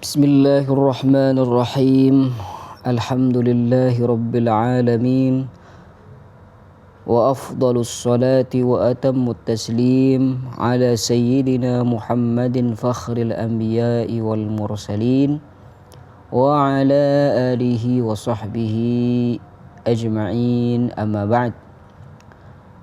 Bismillahirrahmanirrahim. Alhamdulillahi rabbil alamin. Wa afdalus salati wa atammut taslim ala sayyidina Muhammadin fakhril anbiya'i wal mursalin wa ala alihi wa sahbihi ajma'in, amma ba'd.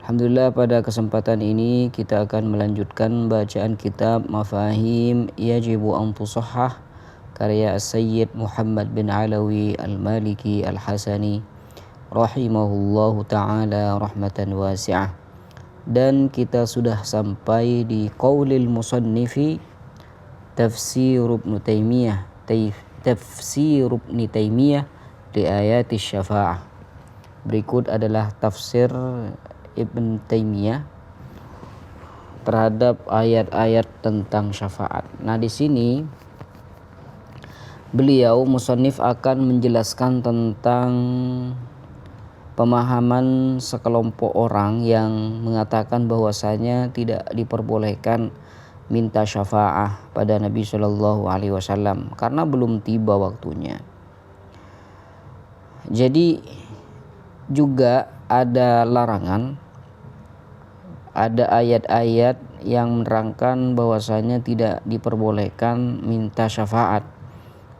Alhamdulillah, pada kesempatan ini kita akan melanjutkan bacaan kitab Mafahim Yajibu an Tusahhah karya Sayyid Muhammad bin Alawi Al-Maliki Al-Hasani rahimahullahu ta'ala rahmatan wasi'ah. Dan kita sudah sampai di qaulil musannifi tafsir Ibn Taimiyah di ayati syafa'ah. Berikut adalah tafsir Ibn Taimiyah terhadap ayat-ayat tentang syafaat. Nah, di sini beliau musannif akan menjelaskan tentang pemahaman sekelompok orang yang mengatakan bahwasanya tidak diperbolehkan minta syafaah pada Nabi Shallallahu Alaihi Wasallam karena belum tiba waktunya. Jadi juga ada larangan, ada ayat-ayat yang menerangkan bahwasanya tidak diperbolehkan minta syafaat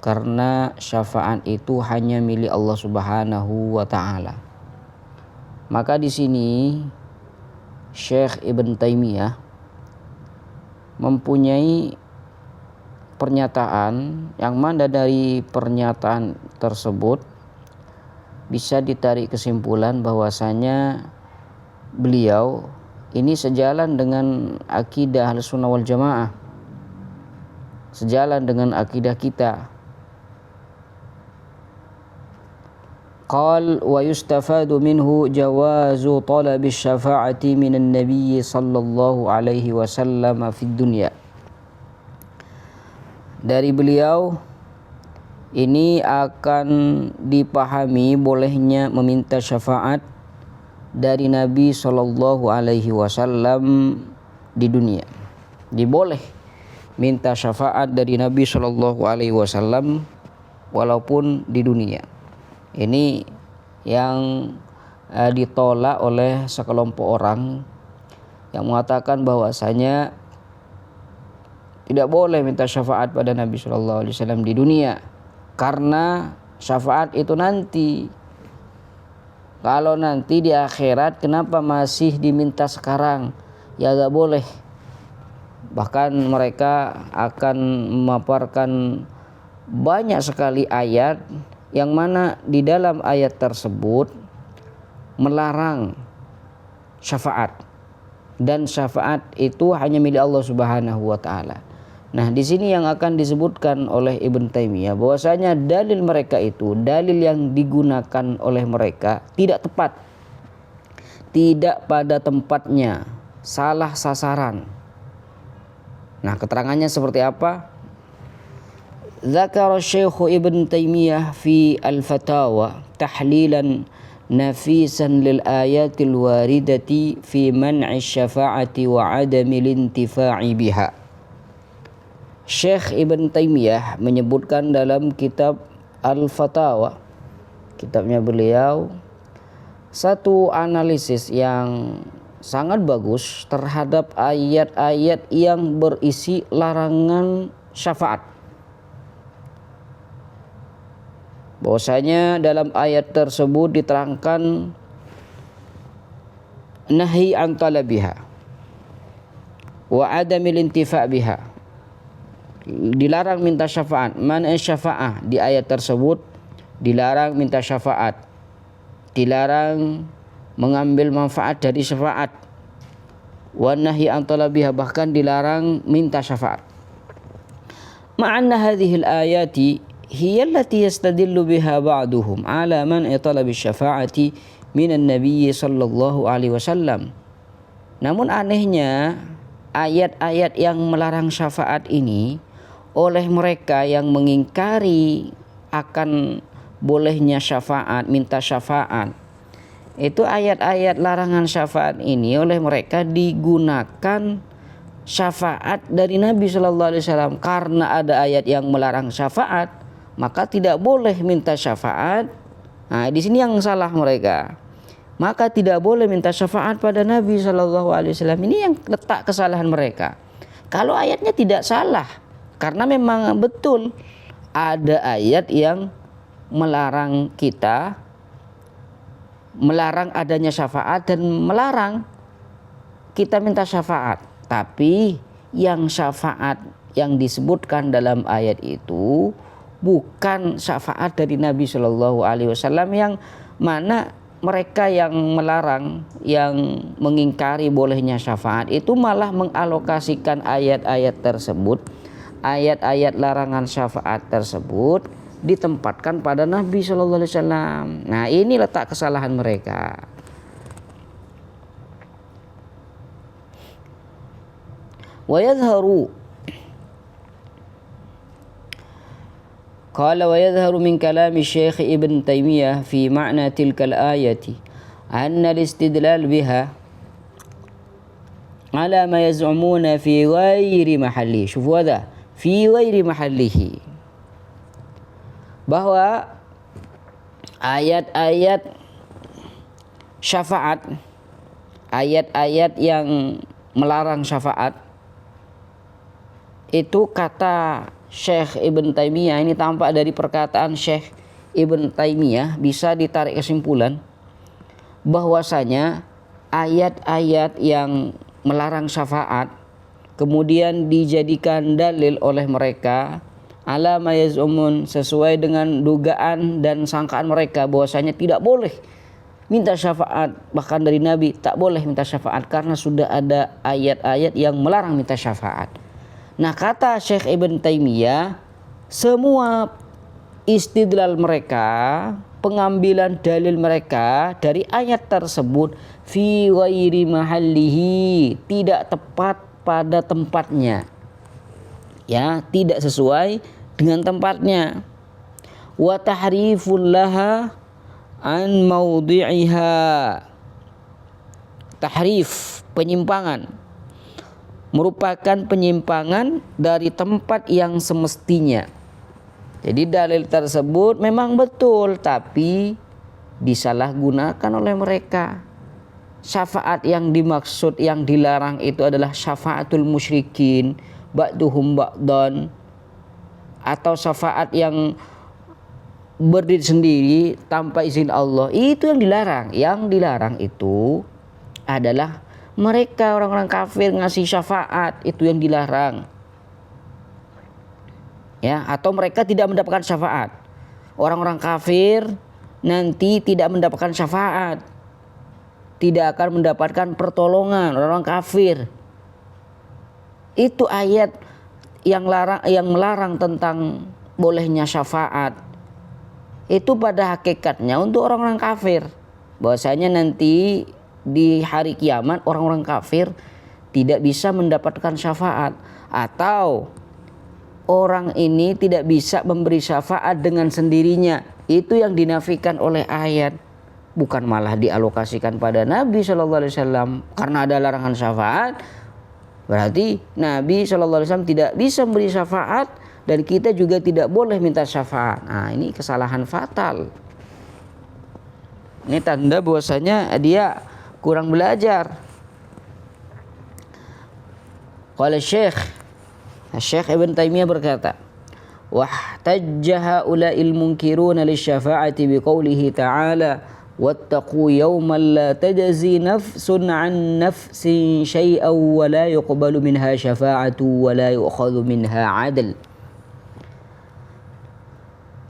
karena syafaat itu hanya milik Allah Subhanahu wa taala. Maka di sini Syekh Ibn Taimiyah mempunyai pernyataan yang mana dari pernyataan tersebut bisa ditarik kesimpulan bahwasanya beliau ini sejalan dengan akidah Ahlussunnah wal Jamaah, sejalan dengan akidah kita. Qal wa yustafadu minhu jawazu talabi syafa'ati minan nabiy sallallahu alaihi wasallam fid dunya. Dari beliau ini akan dipahami bolehnya meminta syafaat dari Nabi sallallahu alaihi wasallam di dunia. Diboleh minta syafaat dari Nabi sallallahu alaihi wasallam walaupun di dunia. Ini yang ditolak oleh sekelompok orang yang mengatakan bahwasanya tidak boleh minta syafaat pada Nabi Shallallahu Alaihi Wasallam di dunia karena syafaat itu nanti. Kalau nanti di akhirat, kenapa masih diminta sekarang? Ya gak boleh. Bahkan mereka akan memaparkan banyak sekali ayat yang mana di dalam ayat tersebut melarang syafaat, dan syafaat itu hanya milik Allah Subhanahu wa taala. Nah, di sini yang akan disebutkan oleh Ibn Taimiyah bahwasanya dalil mereka itu, dalil yang digunakan oleh mereka tidak tepat, tidak pada tempatnya, salah sasaran. Nah, keterangannya seperti apa? Zakara Syekh Ibn Taimiyah fi al-fatawa tahlilan nafisan lil ayatil waridati fi man'i syafa'ati wa adami lintifa'i biha. Syekh Ibn Taimiyah menyebutkan dalam kitab Al-Fatawa, kitabnya beliau, satu analisis yang sangat bagus terhadap ayat-ayat yang berisi larangan syafaat. Bahwasanya dalam ayat tersebut diterangkan nahi an talabiha wa adamil intifa' biha, dilarang minta syafaat. Mana syafa'ah di ayat tersebut dilarang minta syafaat, dilarang mengambil manfaat dari syafaat. Wa nahi an talabiha, bahkan dilarang minta syafaat. Ma'anna hadhihi al-ayati hiya allati yastadillu biha ba'duhum ala man talabi syafa'ati minan nabiy sallallahu alaihi wasallam. Namun anehnya ayat-ayat yang melarang syafaat ini oleh mereka yang mengingkari akan bolehnya syafaat, minta syafaat, itu ayat-ayat larangan syafaat ini oleh mereka digunakan syafaat dari Nabi Shallallahu Alaihi Wasallam. Karena ada ayat yang melarang syafaat, maka tidak boleh minta syafaat. Nah, di sini yang salah mereka. Maka tidak boleh minta syafaat pada Nabi Shallallahu Alaihi Wasallam. Ini yang letak kesalahan mereka. Kalau ayatnya tidak salah, karena memang betul ada ayat yang melarang kita, melarang adanya syafaat dan melarang kita minta syafaat. Tapi yang syafaat yang disebutkan dalam ayat itu bukan syafaat dari Nabi Shallallahu Alaihi Wasallam, yang mana mereka yang melarang, yang mengingkari bolehnya syafaat itu malah mengalokasikan ayat-ayat tersebut, ayat-ayat larangan syafaat tersebut ditempatkan pada Nabi Shallallahu Alaihi Wasallam. Nah, ini letak kesalahan mereka. Wa yadhharu qala wa yadhharu min kalami Syekh Ibn Taimiyah fi ma'na tilkal ayati anna al-istidlal biha ala ma yaz'umuna fi ghairi mahalli. Syufu hadha, fi ghairi mahallihi, bahwa ayat-ayat syafaat, ayat-ayat yang melarang syafaat itu, kata Syekh Ibn Taimiyah, ini tampak dari perkataan Syekh Ibn Taimiyah bisa ditarik kesimpulan bahwasanya ayat-ayat yang melarang syafaat kemudian dijadikan dalil oleh mereka ala ma yaz'umun, sesuai dengan dugaan dan sangkaan mereka bahwasanya tidak boleh minta syafaat, bahkan dari Nabi tak boleh minta syafaat karena sudah ada ayat-ayat yang melarang minta syafaat. Nah, kata Syekh Ibn Taimiyah, semua istidlal mereka, pengambilan dalil mereka dari ayat tersebut fi ghairi mahallihi, tidak tepat pada tempatnya, ya, tidak sesuai dengan tempatnya. Wa tahriful laha an maudhi'iha, tahrif, penyimpangan, merupakan penyimpangan dari tempat yang semestinya. Jadi dalil tersebut memang betul, tapi disalahgunakan oleh mereka. Syafaat yang dimaksud, yang dilarang itu adalah syafaatul musyrikin ba'duhum ba'dan, atau syafaat yang berdiri sendiri tanpa izin Allah. Itu yang dilarang. Yang dilarang itu adalah mereka orang-orang kafir ngasih syafaat, itu yang dilarang. Ya, atau mereka tidak mendapatkan syafaat. Orang-orang kafir nanti tidak mendapatkan syafaat, tidak akan mendapatkan pertolongan, orang kafir. Itu ayat yang melarang tentang bolehnya syafaat. Itu pada hakikatnya untuk orang-orang kafir. Bahwasanya nanti di hari kiamat orang-orang kafir tidak bisa mendapatkan syafaat, atau orang ini tidak bisa memberi syafaat dengan sendirinya. Itu yang dinafikan oleh ayat, bukan malah dialokasikan pada Nabi Shallallahu Alaihi Wasallam. Karena ada larangan syafaat, berarti Nabi Shallallahu Alaihi Wasallam tidak bisa memberi syafaat, dan kita juga tidak boleh minta syafaat. Nah, ini kesalahan fatal. Ini tanda bahwasanya dia kurang belajar. Qala Syekh Ibn Taimiyah berkata, wahtajja haula'il munkiruna lisyafa'ati biqaulihi ta'ala wattaqu yawman la tajzi nafsun 'an nafsin syai'an wa la yuqbalu minha syafa'atu wa la yu'khadhu minha 'adl.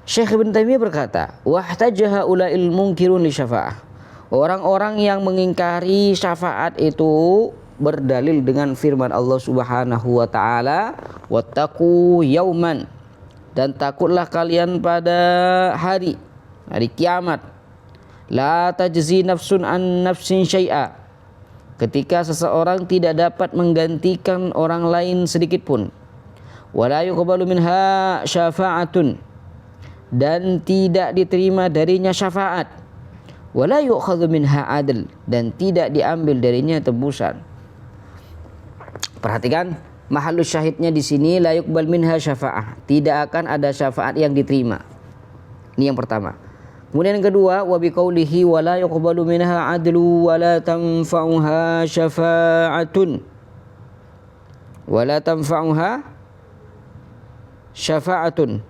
Syekh Ibn Taimiyah berkata, wahtajja haula'il munkirun lisyafa'ah, orang-orang yang mengingkari syafaat itu berdalil dengan firman Allah Subhanahu wa taala, wattaqu yauman, dan takutlah kalian pada hari kiamat, la tajzi nafsun an nafsin syai'a, ketika seseorang tidak dapat menggantikan orang lain sedikit pun, wala yuqbalu minha syafa'atun, dan tidak diterima darinya syafaat, wala yu'khadhu minha adl, dan tidak diambil darinya tebusan. Perhatikan mahallus syahidnya di sini, la yuqbal minha syafa'ah, tidak akan ada syafaat yang diterima. Ini yang pertama. Kemudian yang kedua, wa biqaulihi wa la yuqbalu minha adlu wa la tanfa'uha syafa'atun. Wa la tanfa'uha syafa'atun.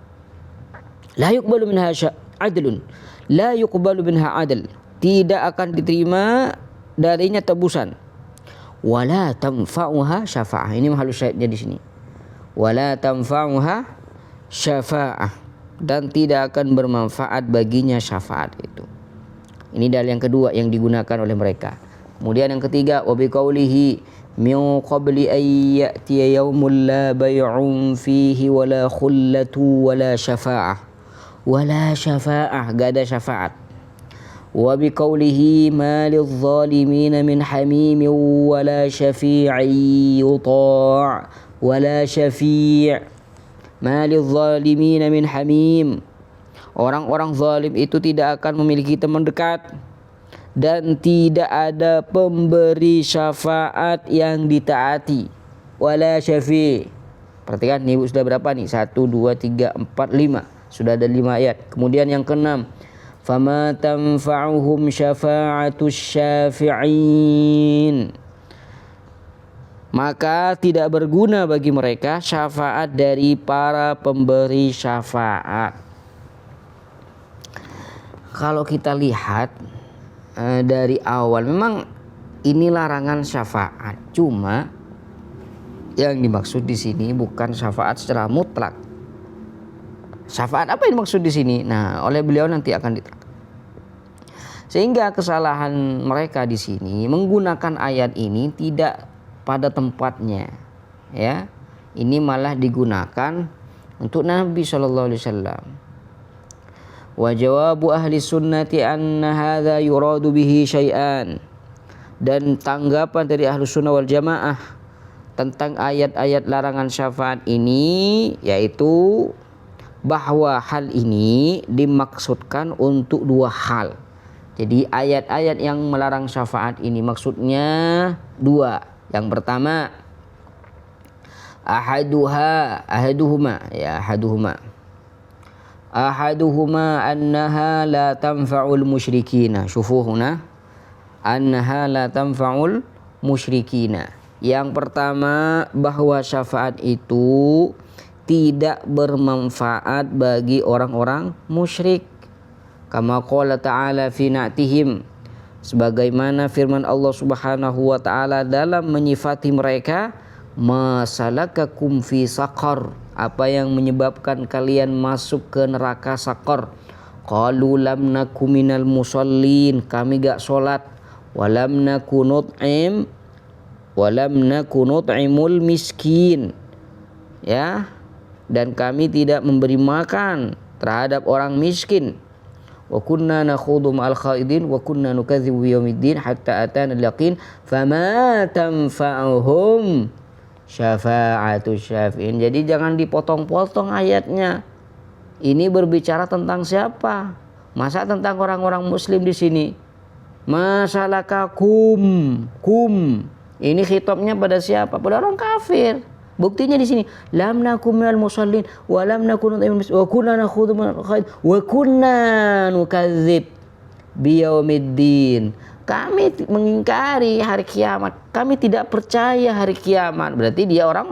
La yuqbalu minha adlun. La yuqbalu minha adl. Tidak akan diterima darinya tebusan. Wala tanfa'uha syafa'ah. Ini mahallus syahidnya di sini. Wala tanfa'uha syafa'ah, dan tidak akan bermanfaat baginya syafaat itu. Ini dalil yang kedua yang digunakan oleh mereka. Kemudian yang ketiga, wa biqaulihi min qabli ay ya'tiya yaumul la bay'un fihi wala khullatu wala syafa'ah. Wala syafa'ah, gak ada syafaat. Wa biqaulihi ma lidh-dhalimin min hamim wala syafi'i yuta' wala syafi'. Ma lidh-dhalimin min hamim. Orang-orang zalim itu tidak akan memiliki teman dekat, dan tidak ada pemberi syafaat yang ditaati. Wala syafi'. Perhatikan nih, sudah berapa nih? 1, 2, 3, 4, 5. Sudah ada 5 ayat. Kemudian yang keenam, fama tanfa'uhum syafa'atus syafi'in. Maka tidak berguna bagi mereka syafaat dari para pemberi syafaat. Kalau kita lihat dari awal, memang ini larangan syafaat. Cuma yang dimaksud di sini bukan syafaat secara mutlak. Syafaat apa yang dimaksud di sini? Nah, oleh beliau nanti akan diterangkan. Sehingga kesalahan mereka di sini menggunakan ayat ini tidak pada tempatnya, ya. Ini malah digunakan untuk Nabi sallallahu alaihi wasallam. Wa jawabu ahli sunnati anna hadza yuradu bihi syai'an. Dan tanggapan dari ahli sunnah wal jamaah tentang ayat-ayat larangan syafaat ini, yaitu bahwa hal ini dimaksudkan untuk 2 hal. Jadi ayat-ayat yang melarang syafaat ini maksudnya 2. Yang pertama, ahaduhuma annaha la tanfa'ul musyrikina. Syufuh huna, annaha la tanfa'ul musyrikina. Yang pertama, bahwa syafaat itu tidak bermanfaat bagi orang-orang musyrik. Kama qala ta'ala fi na'tihim, sebagaimana firman Allah Subhanahu wa taala dalam menyifati mereka, masalakakum fi saqar, apa yang menyebabkan kalian masuk ke neraka saqar. Qalu lam naku minal musallin, kami gak salat, walam naku nut'imul miskin, ya, dan kami tidak memberi makan terhadap orang miskin. Wa kunna nakhudu ma'al khaidin wa kunna nukadzibu biyaumiddin hatta atana al-yaqin fama tanfa'uhum syafa'atus syafi'in. Jadi jangan dipotong-potong ayatnya. Ini berbicara tentang siapa? Masa tentang orang-orang muslim di sini? Masalakakum, ini khitabnya pada siapa? Pada orang kafir. Buktinya di sini, lam nakum minal musallin wa lam nakun wa kunna nakhudhu wa kunna nukadzib biyaumiddin. Kami mengingkari hari kiamat. Kami tidak percaya hari kiamat. Berarti dia orang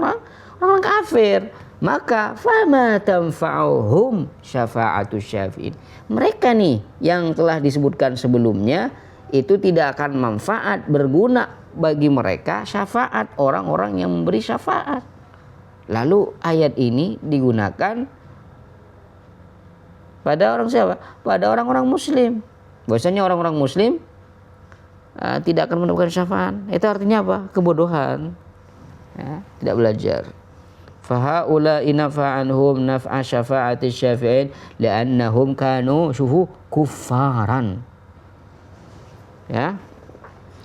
kafir. Maka fama tanfa'uhum syafa'atus syafi'in. Mereka nih yang telah disebutkan sebelumnya itu tidak akan manfaat, berguna bagi mereka syafaat orang-orang yang memberi syafaat. Lalu ayat ini digunakan pada orang siapa? Pada orang-orang muslim. Bahwasanya orang-orang muslim tidak akan mendapatkan syafaat. Itu artinya apa? Kebodohan, ya, tidak belajar. Fahaula inafa'anhum naf'a syafa'ati syafi'in li'annahum kanu kuffaran. Ya.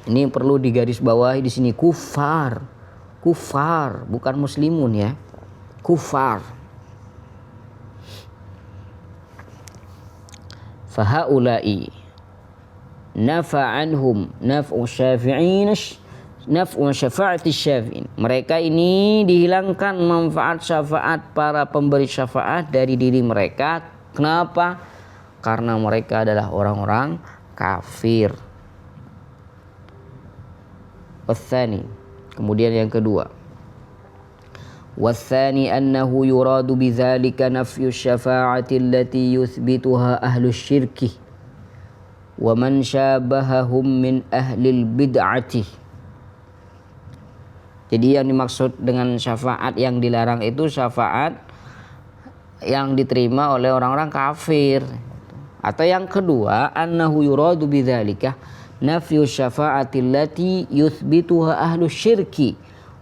Ini perlu digarisbawahi di sini, kufar, bukan muslimun, ya, kufar. Fahaulai nafa'anhum naf'u syafi'in naf'u syafa'ati syafi'in. Mereka ini dihilangkan manfaat syafaat para pemberi syafaat dari diri mereka. Kenapa? Karena mereka adalah orang-orang kafir. Watsani, kemudian yang kedua, watsani annahu yuradu bidzalika nafyu syafa'ati allati yuthbituha ahlus syirki wa man syabahahum min ahlil bid'ati. Jadi yang dimaksud dengan syafaat yang dilarang itu syafaat yang diterima oleh orang-orang kafir. Atau yang kedua, annahu yuradu bidzalika nafyu syafa'ati allati yuthbituha ahlus syirki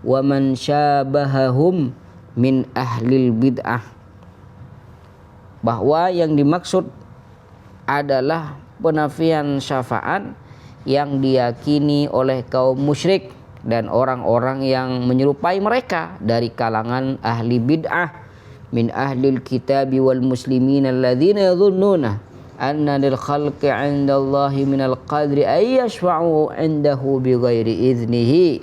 wa man syabahahum min ahlil bid'ah. Bahwa yang dimaksud adalah penafian syafaat yang diyakini oleh kaum musyrik dan orang-orang yang menyerupai mereka dari kalangan ahli bid'ah min ahlil kitabi wal muslimin alladzina yadhunnuna anna lil khalqi 'indallahi minal qadri ay yashfa'u 'indahu bighairi iznihi.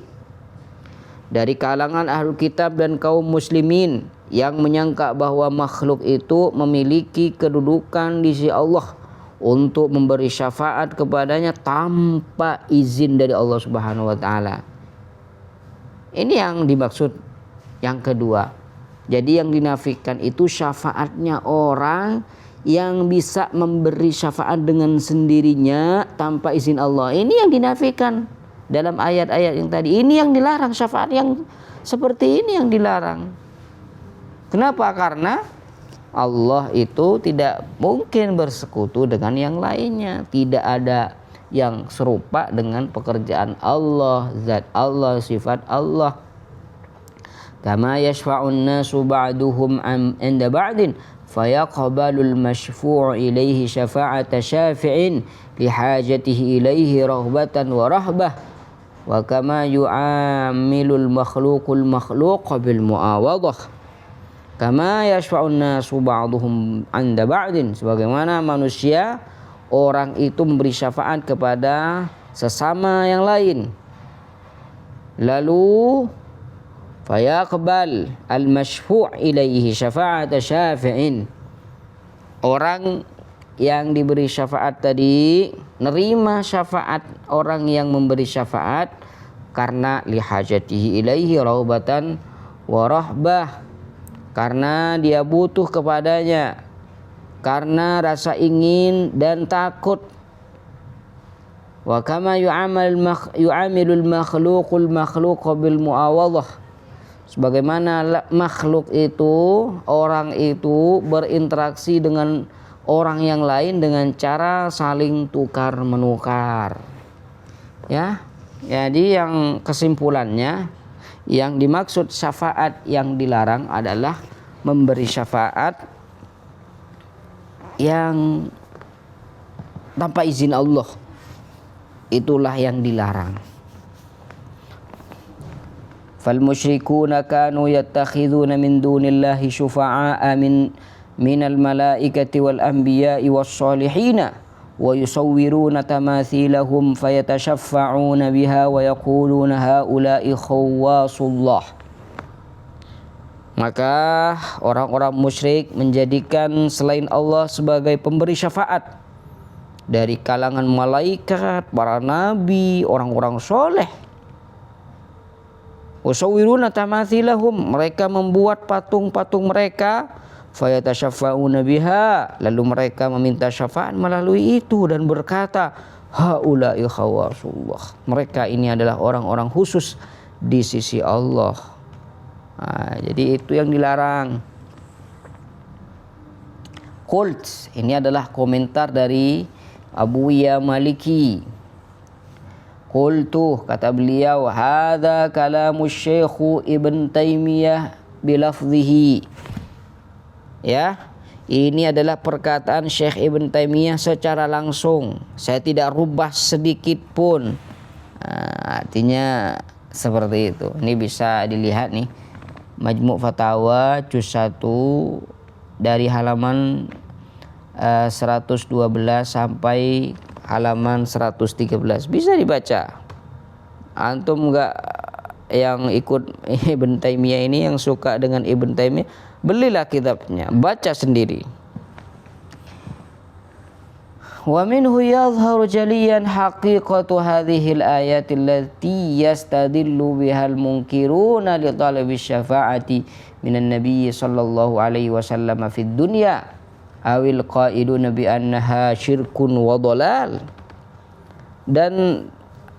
Dari kalangan ahlul kitab dan kaum muslimin yang menyangka bahwa makhluk itu memiliki kedudukan di sisi Allah untuk memberi syafaat kepadanya tanpa izin dari Allah Subhanahu wa taala. Ini yang dimaksud yang kedua. Jadi yang dinafikan itu syafaatnya orang yang bisa memberi syafaat dengan sendirinya tanpa izin Allah. Ini yang dinafikan dalam ayat-ayat yang tadi. Ini yang dilarang, syafaat yang seperti ini yang dilarang. Kenapa? Karena Allah itu tidak mungkin bersekutu dengan yang lainnya. Tidak ada yang serupa dengan pekerjaan Allah, zat Allah, sifat Allah. Kama yashfa'un nasu ba'duhum 'inda ba'din fayaqbalul masyfu' ilaihi syafa'ata syafi'in lihajatihi ilaihi rahbatan wa rahbah wa kama yu'amilul makhluqul makhluq bil mu'awadah kama yashfa'un nasu ba'duhum 'inda ba'din. Sebagaimana manusia, orang itu memberi syafaat kepada sesama yang lain, lalu fayaqbal al-masyfu' ilaihi syafa'ata syafi'in. Orang yang diberi syafaat tadi nerima syafaat orang yang memberi syafaat karena lihajatihi ilaihi raubatan wa rahbah, karena dia butuh kepadanya, karena rasa ingin dan takut. Wa kama yu'amilul makhluqul makhluq bil muawadhah. Sebagaimana makhluk itu, orang itu berinteraksi dengan orang yang lain dengan cara saling tukar menukar. Ya. Jadi yang kesimpulannya, yang dimaksud syafaat yang dilarang adalah memberi syafaat yang tanpa izin Allah. Itulah yang dilarang. Fal musyrikuna kanu yattakhiduna min dunillahi syufa'a minal malaikati wal anbiya'i was salihina wa yusawwiruna tamathilahum fayatashaffa'una biha wa yaquluna haula'i khawasullah. Maka orang-orang musyrik menjadikan selain Allah sebagai pemberi syafaat dari kalangan malaikat, para nabi, orang-orang soleh. Usawwiruna tamathilahum, mereka membuat patung-patung mereka, fayatasyaffa'una biha, lalu mereka meminta syafaat melalui itu dan berkata, haula'i khawasullah, mereka ini adalah orang-orang khusus di sisi Allah. Nah, jadi itu yang dilarang. Qult, ini adalah komentar dari Abu Ya Maliki. Qultu, kata beliau, hadza kalamu Syekh Ibn Taimiyah bilafzihi. Ya, ini adalah perkataan Syekh Ibn Taimiyah secara langsung. Saya tidak rubah sedikit pun. Artinya seperti itu. Ini bisa dilihat nih, Majmu' Fatawa juz 1 dari halaman 112 sampai halaman 113, bisa dibaca. Antum enggak yang ikut Ibn Taimiyah ini, yang suka dengan Ibn Taimiyah, belilah kitabnya, baca sendiri. Wa minhu yadhharu jaliyan haqiqatu hadhil ayati allati yastadillu bihal munkiruna li talabi syafa'ati minan nabiy sallallahu alaihi wasallam fid dunya awil qaiduna bi annaha syirkun wa dhalal. Dan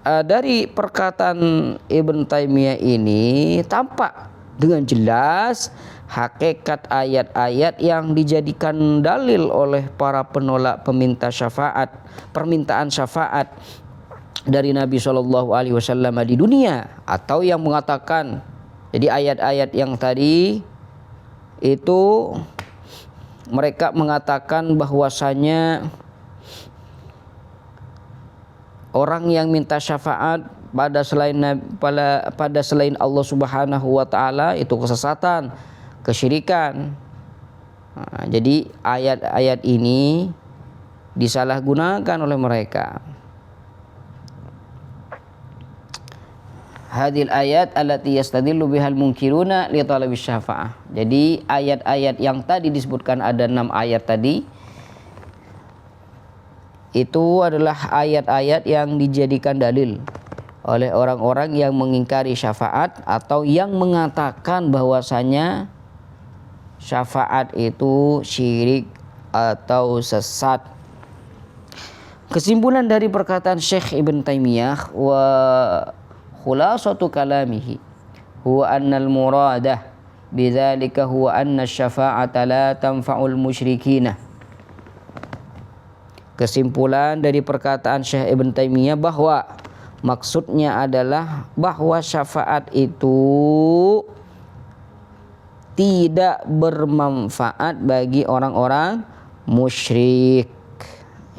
dari perkataan Ibn Taimiyah ini tampak dengan jelas hakikat ayat-ayat yang dijadikan dalil oleh para penolak permintaan syafaat dari Nabi Shallallahu Alaihi Wasallam di dunia, atau yang mengatakan, jadi ayat-ayat yang tadi itu mereka mengatakan bahwasanya orang yang minta syafaat pada selain Allah Subhanahu wa taala itu kesesatan, kesyirikan. Nah, jadi ayat-ayat ini disalahgunakan oleh mereka. Hadil ayat allati yastadillu bihal munkiruna li talabi syafa'ah. Jadi ayat-ayat yang tadi disebutkan, ada 6 ayat tadi, itu adalah ayat-ayat yang dijadikan dalil oleh orang-orang yang mengingkari syafaat atau yang mengatakan bahwasanya syafaat itu syirik atau sesat. Kesimpulan dari perkataan Syekh Ibn Taimiyah, wa khulasatu kalamihi huwa annal muradah bidzalika huwa anna syafa'ata la tanfa'ul musyrikina. Kesimpulan dari perkataan Syekh Ibn Taimiyah bahwa maksudnya adalah bahwa syafaat itu tidak bermanfaat bagi orang-orang musyrik.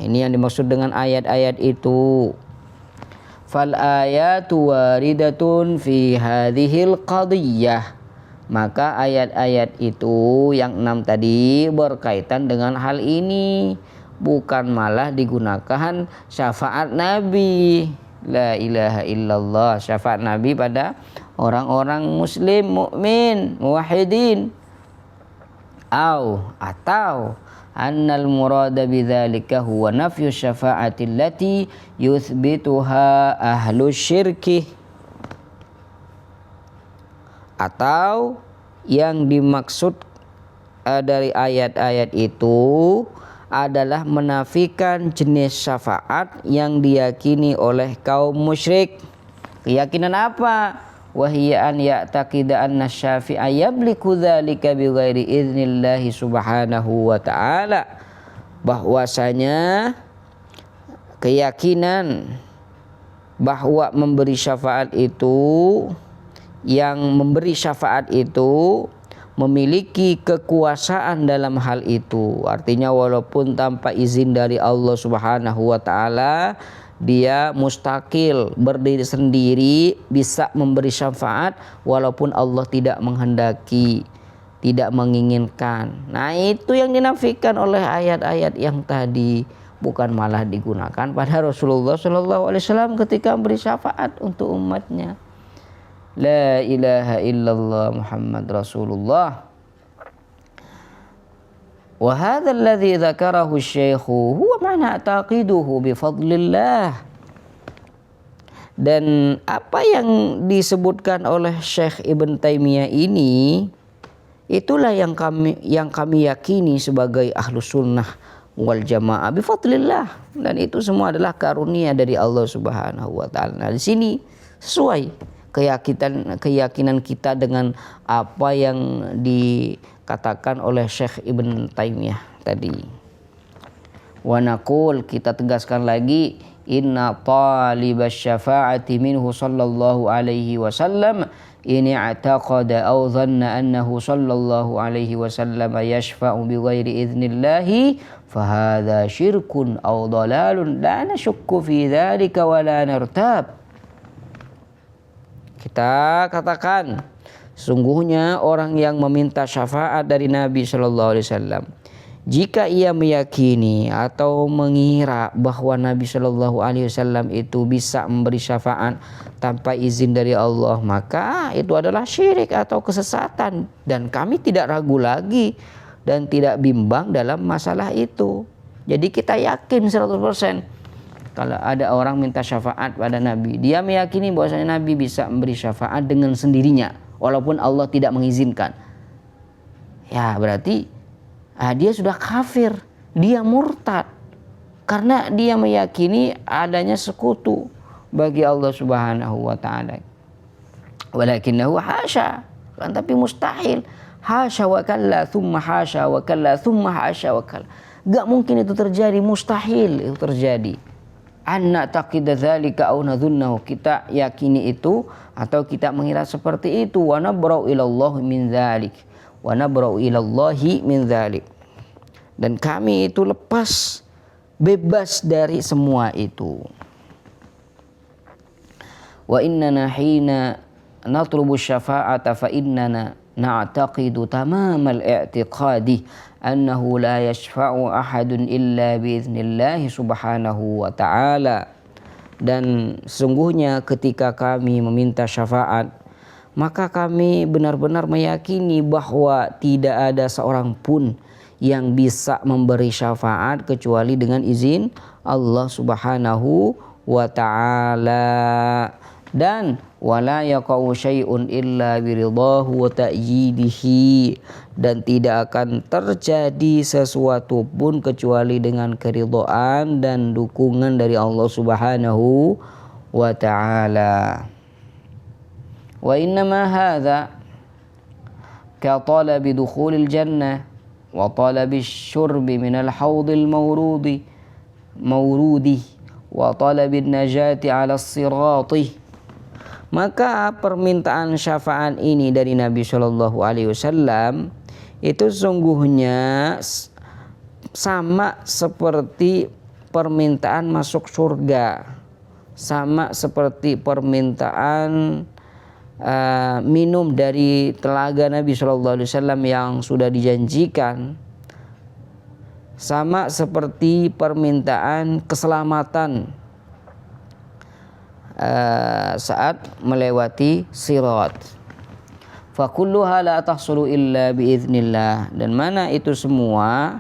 Ini yang dimaksud dengan ayat-ayat itu. Fal ayatu waridatun fi hadhil qadiyah. Maka ayat-ayat itu yang 6 tadi berkaitan dengan hal ini, bukan malah digunakan syafaat Nabi. La ilaha illallah, syafaat Nabi pada orang-orang muslim, mukmin, muwahhidin. Atau annal murada bidzalika huwa nafyu syafa'ati allati yuthbituha ahlu syirki. Atau yang dimaksud dari ayat-ayat itu adalah menafikan jenis syafaat yang diyakini oleh kaum musyrik. Keyakinan apa? Wahiya an ya'taqida anna syafi'a yabliku dzalika bighairi idnillahi subhanahu wa ta'ala. Bahwasanya keyakinan bahwa memberi syafaat itu, yang memberi syafaat itu memiliki kekuasaan dalam hal itu. Artinya walaupun tanpa izin dari Allah Subhanahu wa taala, dia mustakil, berdiri sendiri, bisa memberi syafaat walaupun Allah tidak menghendaki, tidak menginginkan. Nah, itu yang dinafikan oleh ayat-ayat yang tadi, bukan malah digunakan pada Rasulullah sallallahu alaihi wasallam ketika memberi syafaat untuk umatnya. La ilaha illallah Muhammad Rasulullah. Wa hadha alladhi dzakarahu asy-syaikhu huwa ma'na taqiduhu bi fadlillah. Dan apa yang disebutkan oleh Syekh Ibn Taimiyah ini, itulah yang kami yakini sebagai ahlus sunnah wal jamaah bi fadlillah. Dan itu semua adalah karunia dari Allah Subhanahu wa taala. Nah, di sini sesuai keyakinan kita dengan apa yang dikatakan oleh Syekh Ibn Taimiyah tadi. Wa naqul, kita tegaskan lagi, inna talibasy syafa'ati minhu sallallahu alaihi wasallam in i'taqada aw dhanna annahu sallallahu alaihi wasallam yashfa'u bighairi idznillah fa hadza syirkun aw dhalalun la nashukku fi dzalika wa la nartab. Kita katakan, sungguhnya orang yang meminta syafaat dari Nabi Shallallahu Alaihi Wasallam, Jika ia meyakini atau mengira bahwa Nabi Shallallahu Alaihi Wasallam itu bisa memberi syafaat tanpa izin dari Allah, maka itu adalah syirik atau kesesatan, dan kami tidak ragu lagi dan tidak bimbang dalam masalah itu. Jadi kita yakin 100% kalau ada orang minta syafaat pada Nabi, dia meyakini bahwasanya Nabi bisa memberi syafaat dengan sendirinya walaupun Allah tidak mengizinkan. Ya berarti dia sudah kafir, dia murtad karena dia meyakini adanya sekutu bagi Allah Subhanahu wa taala. Walakinahu hasya, kan tapi mustahil. Hasya wa kalla thumma hasya wa kalla thumma hasya wa kalla. Gak mungkin itu terjadi, mustahil itu terjadi. Anna taqida dzalika aw nadhunnahu, kita yakini itu atau kita mengira seperti itu. Wa nabra'u ilallahi min dzalik. Wa nabra'u ilallahi min dzalik. Dan kami itu lepas, bebas dari semua itu. Wa innana hina natlubu syafa'ata fa innana na'taqidu tamamal i'tiqadi annahu la yashfa'u ahadun illa biiznillahi subhanahu wa ta'ala. Dan sesungguhnya ketika kami meminta syafaat, maka kami benar-benar meyakini bahwa tidak ada seorang pun yang bisa memberi syafaat kecuali dengan izin Allah Subhanahu wa ta'ala. Dan wala yaqau syai'un illa biridahu wa ta'yidihi, dan tidak akan terjadi sesuatu pun kecuali dengan keridhaan dan dukungan dari Allah Subhanahu wa ta'ala. Wa innama hadza ka talabi dukhulil jannah wa talabi syurbi minal haudil mawrudi wa talabi najati ala sirati. Maka permintaan syafaat ini dari Nabi Shallallahu Alaihi Wasallam itu sungguhnya sama seperti permintaan masuk surga, sama seperti permintaan minum dari telaga Nabi Shallallahu Alaihi Wasallam yang sudah dijanjikan, sama seperti permintaan keselamatan saat melewati sirat. Fa kulluha la tahsulu illa biiznillah, dan mana itu semua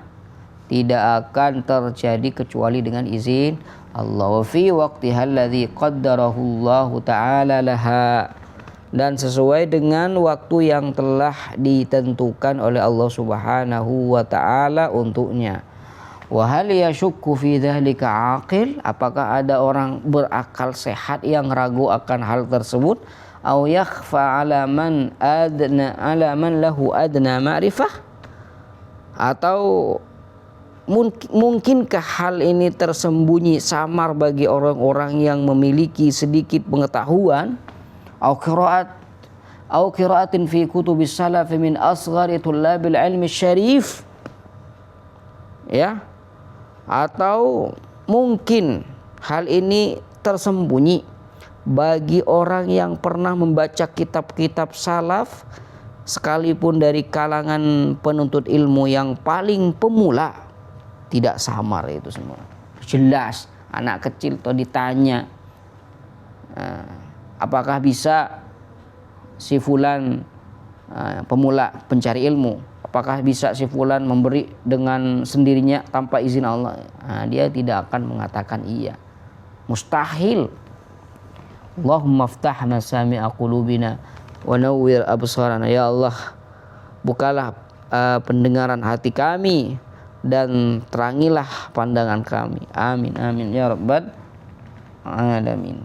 tidak akan terjadi kecuali dengan izin Allah. Wa fi waqtiha alladzi qaddarahu Allah taala laha, dan sesuai dengan waktu yang telah ditentukan oleh Allah Subhanahu wa taala untuknya. Wa hal yashukku fi dzalika aqil, apakah ada orang berakal sehat yang ragu akan hal tersebut? Au yakhfa ala man lahu adna ma'rifah, atau mungkinkah hal ini tersembunyi samar bagi orang-orang yang memiliki sedikit pengetahuan? Au qira'atin fi kutubis salaf min asghari tullabil ilmi syarif, ya, atau mungkin hal ini tersembunyi bagi orang yang pernah membaca kitab-kitab salaf sekalipun dari kalangan penuntut ilmu yang paling pemula. Tidak samar itu semua, jelas. Anak kecil tuh ditanya, apakah bisa si fulan pemula pencari ilmu, apakah bisa si fulan memberi dengan sendirinya tanpa izin Allah? Dia tidak akan mengatakan iya, mustahil. Allahumma aftahna sami'a qulubina wa nawwir absarana, ya Allah bukalah pendengaran hati kami dan terangilah pandangan kami. Amin amin ya rabbal alamin.